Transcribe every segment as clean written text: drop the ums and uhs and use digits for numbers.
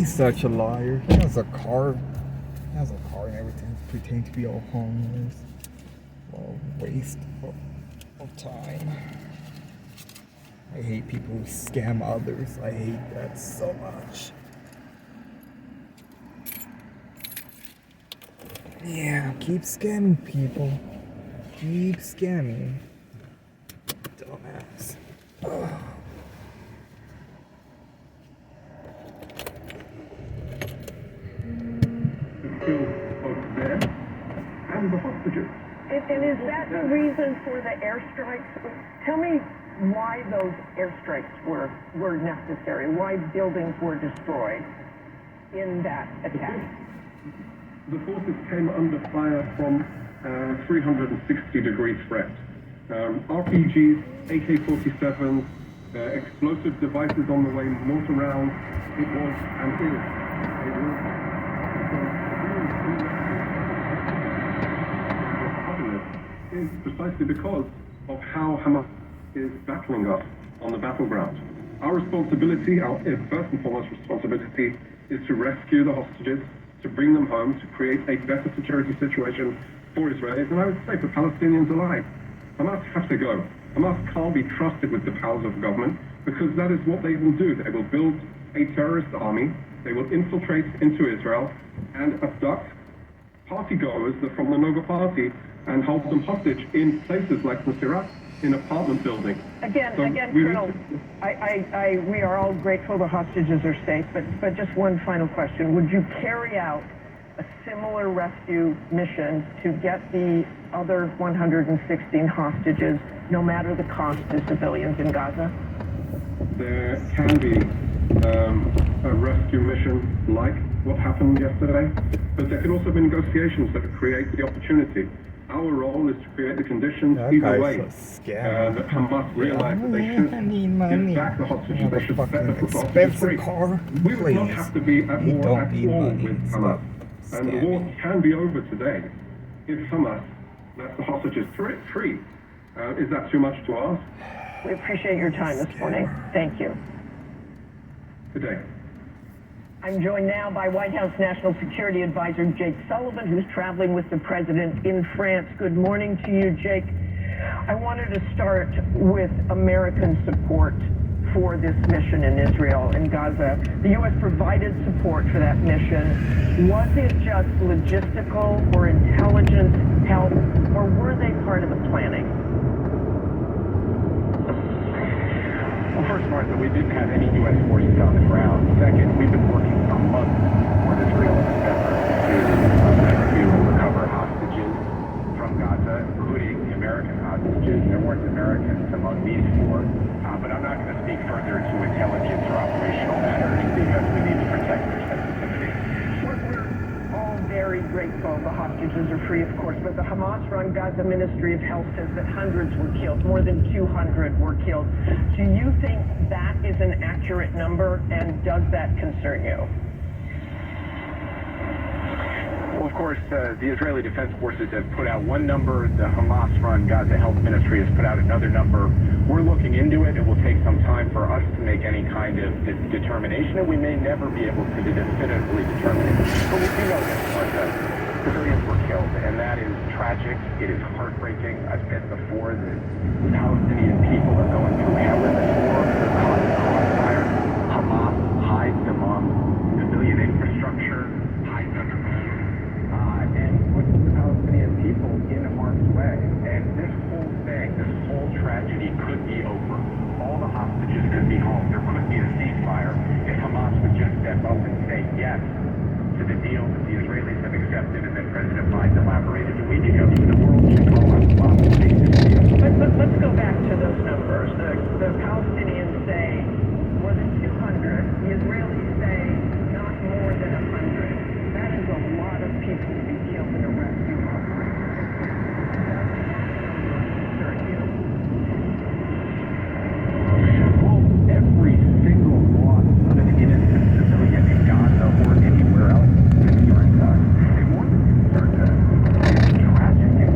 He's such a liar. He has a car. He has a car and everything. Pretending to be all homeless. Well, waste of time. I hate people who scam others. I hate that so much. Yeah, keep scamming people. Keep scamming. Dumbass. Ugh. Both there and the hostages. And is that the reason for the airstrikes? Tell me why those airstrikes were necessary, why buildings were destroyed in that attack. The forces came under fire from 360-degree threat. RPGs, AK-47s, explosive devices on the way, mortar rounds. It was and is precisely because of how Hamas is battling us on the battleground. Our responsibility, our first and foremost responsibility, is to rescue the hostages, to bring them home, to create a better security situation for Israelis, and I would say for Palestinians alike. Hamas have to go. Hamas can't be trusted with the powers of government because that is what they will do. They will build a terrorist army, they will infiltrate into Israel and abduct partygoers from the Nova Party and hold them hostage in places like Nasirat, in apartment buildings. Again, Colonel, we are all grateful the hostages are safe, but just one final question. Would you carry out a similar rescue mission to get the other 116 hostages, no matter the cost to civilians in Gaza? There can be a rescue mission like what happened yesterday, but there can also be negotiations that create the opportunity. Our role is to create the conditions either way that Hamas realize that they should give back the hostages, they should set the hostages free. We would not have to be at war at all with Hamas. And the war can be over today if Hamas lets the hostages free. Is that too much to ask? We appreciate your time this morning. Thank you. Good day. I'm joined now by White House National Security Advisor Jake Sullivan, who's traveling with the president in France. Good morning to you, Jake. I wanted to start with American support for this mission in Israel and Gaza. The U.S. provided support for that mission. Was it just logistical or intelligence help, or were they part of the planning? Well, first, Martha, we didn't have any U.S. forces on the ground. Second, we've been working for months with Israel in this effort to rescue and recover hostages from Gaza, including the American hostages. There weren't Americans among these four, but I'm not going to speak further to intelligence or operational matters because we need to protect their sensitivity. We're all very grateful the hostages are free, of course, but the Hamas-run Gaza Ministry of Health says that hundreds were killed, more than 200 were killed. Do you think that is an accurate number, and does that concern you? Well, of course, the Israeli Defense Forces have put out one number. The Hamas-run Gaza Health Ministry has put out another number. We're looking into it. It will take some time for us to make any kind of determination, and we may never be able to definitively determine it. But we do know this, Martha. Civilians were killed, and that is tragic. It is heartbreaking. I've said before that Palestinian people are going through hell in this war. They're caught in the crossfire. Hamas hides among civilian infrastructure, hides underground, and puts the Palestinian people in harm's way. And this whole thing, this whole tragedy could be over. All the hostages could be home. There could be a ceasefire if Hamas would just step up and say yes to the deal that the Israelis have accepted and that President Biden elaborated a week ago. So the world should call on Hamas to make this deal. But let's go back to those numbers. The Palestinians say more than 200. The Israelis say not more than 100. That is a lot of people to be killed in a rescue operation. Well, every single loss of an innocent civilian in Gaza or anywhere else concerns us. And more than concerns us, it's tragic. It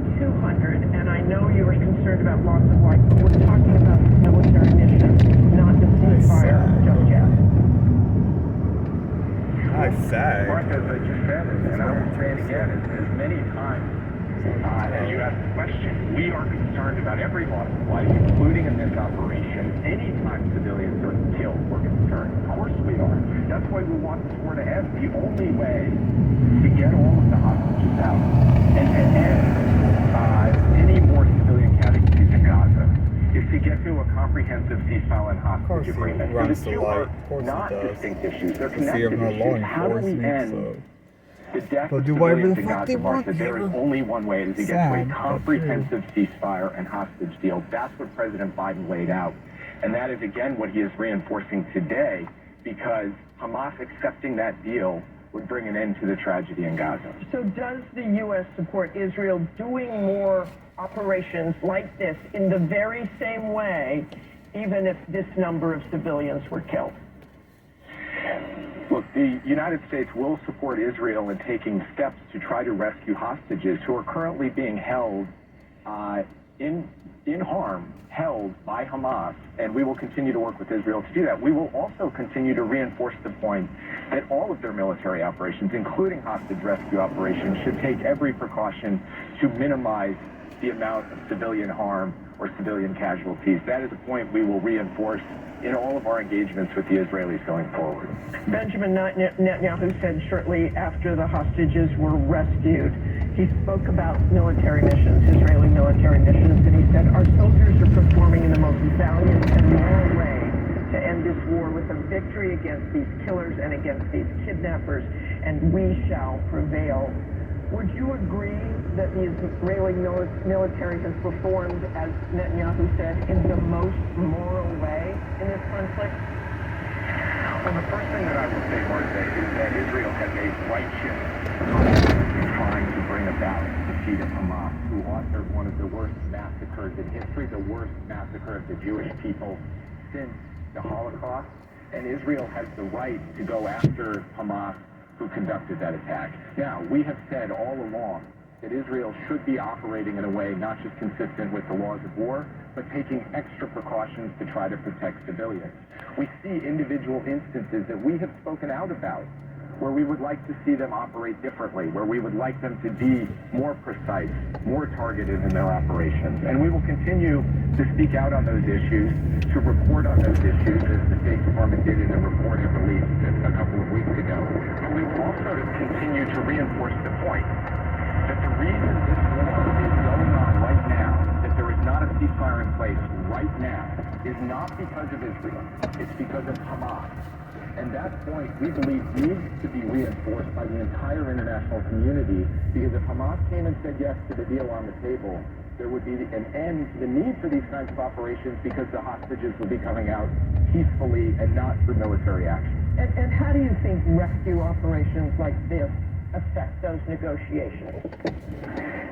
or 200, and I know you were concerned about loss of life, but we're talking about the military mission, not the ceasefire just yet. Mark, as I just said, and I will say it again, as many times as you asked the question, we are concerned about every loss of life, including in this operation. Anytime civilians are killed, we're concerned. Of course we are. That's why we want this war to end. The only way to get all of the hostages out and to end any more civilian casualties in Gaza is to get to a comprehensive ceasefire and hostage agreement. So the two are not distinct issues. They're connected issues. How do we end the death of civilians in Gaza, Mark? That there is only one way, is to get to a comprehensive ceasefire and hostage deal. That's what President Biden laid out. And that is, again, what he is reinforcing today, because Hamas accepting that deal would bring an end to the tragedy in Gaza. So does the U.S. support Israel doing more operations like this in the very same way, even if this number of civilians were killed? Look, the United States will support Israel in taking steps to try to rescue hostages who are currently being held in harm, held by Hamas, and we will continue to work with Israel to do that. We will also continue to reinforce the point that all of their military operations, including hostage rescue operations, should take every precaution to minimize the amount of civilian harm or civilian casualties. That is a point we will reinforce in all of our engagements with the Israelis going forward. Benjamin Netanyahu said shortly after the hostages were rescued, he spoke about military missions, Israeli military missions, and he said, our soldiers are performing in the most valiant and moral way to end this war with a victory against these killers and against these kidnappers, and we shall prevail. Would you agree that the Israeli military has performed, as Netanyahu said, in the most moral way in this conflict? Well, the first thing that I will say, Martha, is that Israel has a righteous purpose in trying to bring about the defeat of Hamas, who authored one of the worst massacres in history, the worst massacre of the Jewish people since the Holocaust. And Israel has the right to go after Hamas, who conducted that attack. Now, we have said all along that Israel should be operating in a way not just consistent with the laws of war, but taking extra precautions to try to protect civilians. We see individual instances that we have spoken out about, where we would like to see them operate differently, where we would like them to be more precise, more targeted in their operations. And we will continue to speak out on those issues, to report on those issues, as the State Department did in a report it released a couple of weeks ago. But we will also continue to reinforce the point that the reason this war is going on right now, that there is not a ceasefire in place right now, is not because of Israel. It's because of Hamas. And that point, we believe, needs to be reinforced by the entire international community, because if Hamas came and said yes to the deal on the table, there would be an end to the need for these kinds of operations, because the hostages would be coming out peacefully and not through military action. And how do you think rescue operations like this affect those negotiations?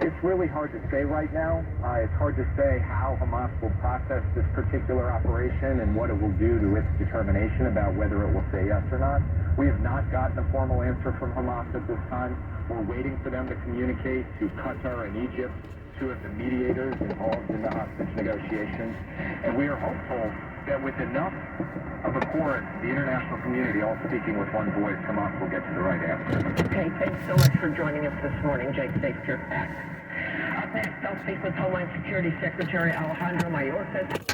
It's really hard to say right now. It's hard to say how Hamas will process this particular operation and what it will do to its determination about whether it will say yes or not. We have not gotten a formal answer from Hamas at this time. We're waiting for them to communicate to Qatar and Egypt, two of the mediators involved in the hostage negotiations. And we are hopeful that with enough of accord, the international community all speaking with one voice, Hamas will get to the right answer. Okay, thanks so much for joining us this morning, Jake. Safe trip back. Up next, I'll speak with Homeland Security Secretary Alejandro Mayorkas.